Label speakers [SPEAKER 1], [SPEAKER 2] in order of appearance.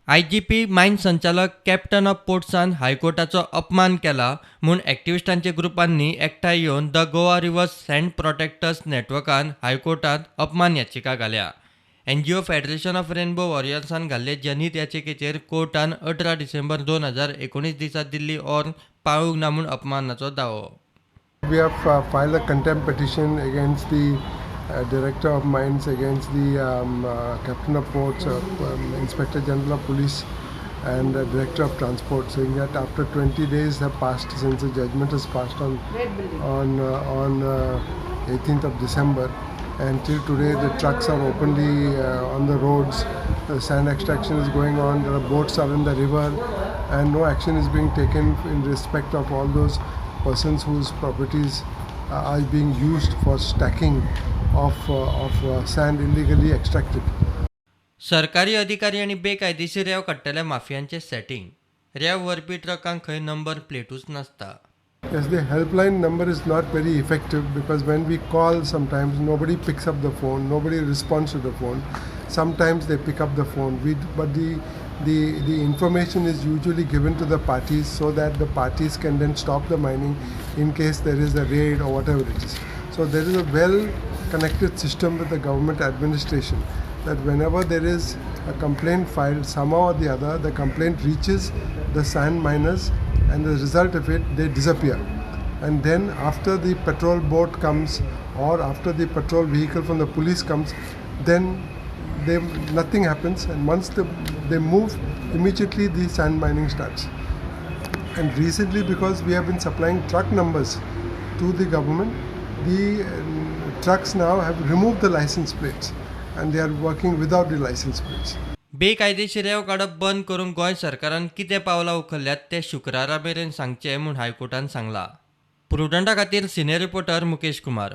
[SPEAKER 1] IGP मायन संचालक captain of पोर्ट्सान हायकोर्टाचो अपमान केला म्हूण एक्टिविस्टांच्या ग्रुपांनी एकठांय येवन the Goa rivers sand protectors नेटवर्कान हायकोर्टात अपमान याचिका घाल्या. NGO फेडरेशन ऑफ रेनबो वॉरियर्सान घाल्ले जनहीत याचिकेचेर कोर्टान 18 डिसेंबर 2019 दिसा दिल्ली ऑर्न पाळूंक ना म्हूण अपमानाचो दावो.
[SPEAKER 2] We have filed a contempt petition against the Director of Mines, against the Captain of Ports, Inspector General of Police and Director of Transport, saying that after 20 days have passed since the judgment has passed on 18th of December, and till today the trucks are openly on the roads, the sand extraction is going on, there are boats are in the river, and no action is being taken in respect of all those persons whose properties are being used for stacking of sand illegally extracted.
[SPEAKER 1] सरकारी अधिकारी आणि बेकायदेशीर रेंव काडटल्या माफियांचे setting. रेंव व्हरपी ट्रकांक खंय number प्लेटूच नासता.
[SPEAKER 2] Yes, the helpline number is not very effective because when we call, sometimes nobody picks up the phone, nobody responds to the phone. Sometimes they pick up the phone, but the information is usually given to the parties so that the parties can then stop the mining in case there is a raid or whatever it is. So there is a well-connected system with the government administration that whenever there is a complaint filed, somehow or the other, the complaint reaches the sand miners, and the result of it, they disappear. And then after the patrol boat comes or after the patrol vehicle from the police comes, then nothing happens, and once they move, immediately the sand mining starts. And recently, because we have been supplying truck numbers to the government, the trucks now have removed the license plates and they are working without the license plates.
[SPEAKER 1] बेकायदेशीर रेंव काडप बंद करूंक गोंय सरकारान कितें पावलां उखल्ल्यात ते शुक्रारा मेरेन सांगचे म्हूण हायकोर्टान सांगलां. प्रुडंटा खातीर सिनियर रिपोर्टर मुकेश कुमार.